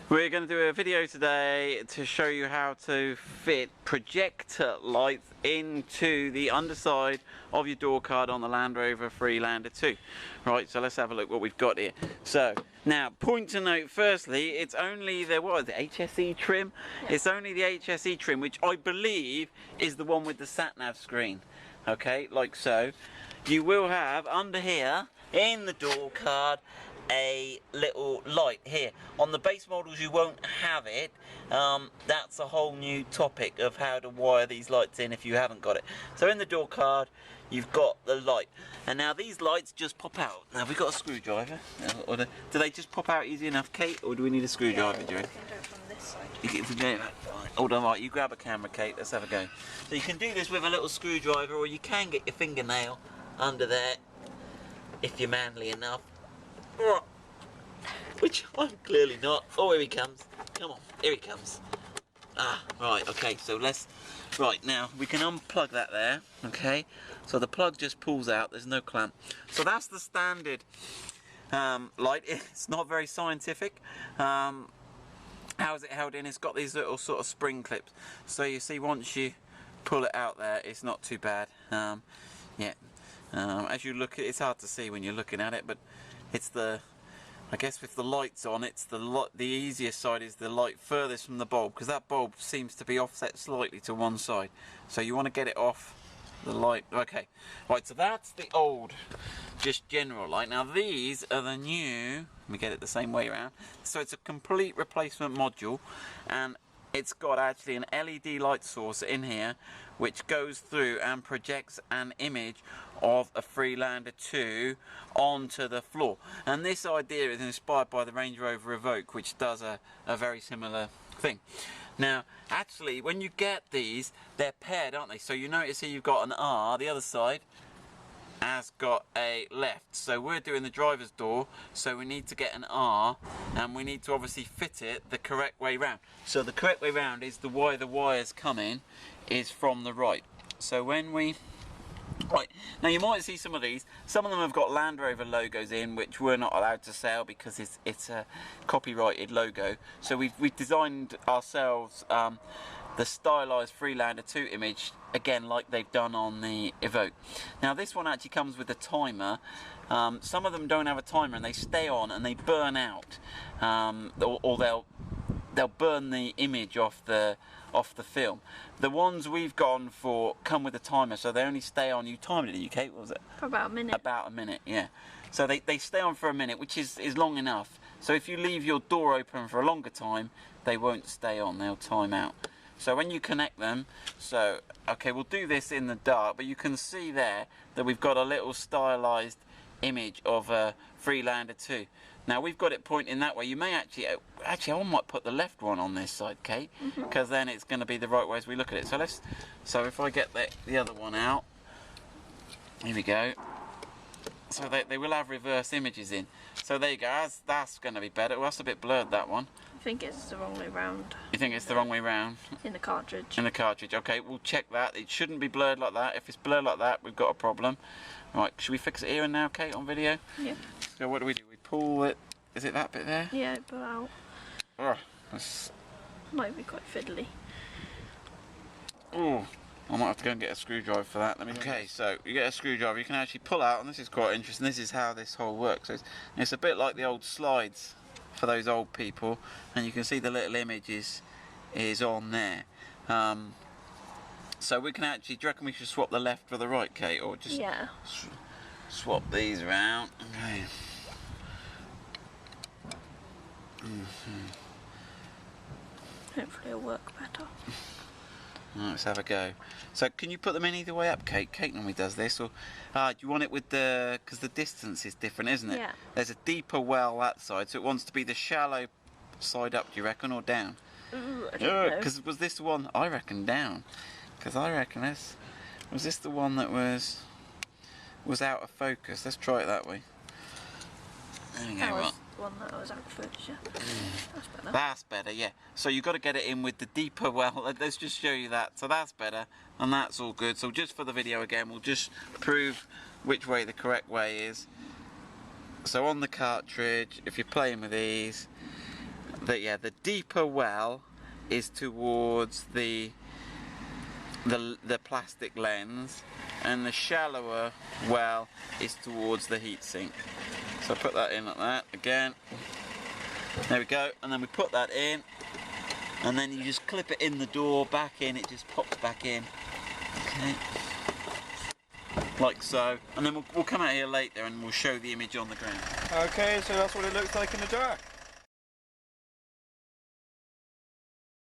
We're going to do a video today to show you how to fit projector lights into the underside of your door card on the Land Rover Freelander 2. Right, so let's have a look what we've got here. So, now, point to note, firstly, it's only the, what is it, HSE trim? It's only the HSE trim, which I believe is the one with the sat-nav screen. Okay, like so. You will have, under here, in the door card, a little light here. On the base models you won't have it. That's a whole new topic of how to wire these lights in if you haven't got it. So in the door card you've got the light, and now these lights just pop out. Now have we got a screwdriver? Or do they just pop out easy enough, Kate, or do we need a screwdriver? Yeah, you can do it from this side. If we go, hold on, right, you grab a camera, Kate, let's have a go. So you can do this with a little screwdriver, or you can get your fingernail under there if you're manly enough. Which I'm clearly not. Oh, here he comes. Come on, here he comes. Ah, right, okay, so right, now we can unplug that there, okay? So the plug just pulls out, there's no clamp. So that's the standard light. It's not very scientific. How is it held in? It's got these little sort of spring clips. So you see, once you pull it out there, it's not too bad. As you look at it, it's hard to see when you're looking at it, but it's the, I guess with the lights on, it's the easiest side is the light furthest from the bulb, because that bulb seems to be offset slightly to one side. So you want to get it off the light. Okay, right, so that's the old, just general light. Now these are the new, let me get it the same way around. So it's a complete replacement module, and it's got actually an LED light source in here which goes through and projects an image of a Freelander 2 onto the floor. And this idea is inspired by the Range Rover Evoque, which does a very similar thing. Now, actually, when you get these, they're paired, aren't they? So you notice here you've got an R, the other side has got a left. So we're doing the driver's door, so we need to get an R, and we need to obviously fit it the correct way round. So the correct way round is the way the wires come in is from the right. So when we, right, now you might see some of these, some of them have got Land Rover logos in, which we're not allowed to sell because it's a copyrighted logo. So we've designed ourselves the stylized Freelander 2 image, again like they've done on the Evoque. Now this one actually comes with a timer. Some of them don't have a timer and they stay on and they burn out, or they'll burn the image off the film. The ones we've gone for come with a timer, so they only stay on. You timed it, didn't you, Kate? What was it? For about a minute. About a minute, yeah. So they stay on for a minute, which is long enough. So if you leave your door open for a longer time, they won't stay on, they'll time out. So when you connect them, so, okay, we'll do this in the dark, but you can see there that we've got a little stylized image of a Freelander 2. Now we've got it pointing that way. You may actually I might put the left one on this side, Kate, because then it's going to be the right way as we look at it. So if I get the other one out, here we go. So they will have reverse images in. So there you go, that's going to be better. Well, that's a bit blurred, that one. I think it's the wrong way round. You think it's the wrong way round? In the cartridge. In the cartridge, okay, we'll check that. It shouldn't be blurred like that. If it's blurred like that, we've got a problem. Right, should we fix it here and now, Kate, on video? Yeah. So what do? We pull it, is it that bit there? Yeah, pull out. Oh, that's... Might be quite fiddly. Oh, I might have to go and get a screwdriver for that. Okay, so you get a screwdriver, you can actually pull out, and this is quite interesting. This is how this whole works. So it's a bit like the old slides for those old people, and you can see the little image is on there. So we can actually, do you reckon we should swap the left for the right, Kate, or just swap these around? Okay. Hopefully it'll work better. Right, let's have a go. So can you put them in either way up, Kate? Kate normally does this, or do you want it with the, because the distance is different, isn't it? Yeah. There's a deeper well that side, so it wants to be the shallow side up, do you reckon, or down? Ooh, I don't know. Because was this the one? I reckon down. Because I reckon this, was this the one that was out of focus? Let's try it that way. There we go, right. One that was out of focus, yeah. That's better. That's better, yeah. So you've got to get it in with the deeper well. Let's just show you that. So that's better, and that's all good. So just for the video again, we'll just prove which way the correct way is. So on the cartridge, if you're playing with these, the deeper well is towards the plastic lens, and the shallower well is towards the heatsink. So I put that in like that again. There we go, and then we put that in, and then you just clip it in the door, back in, it just pops back in. Okay. Like so, and then we'll come out here later and we'll show the image on the ground. Okay, so that's what it looks like in the dark.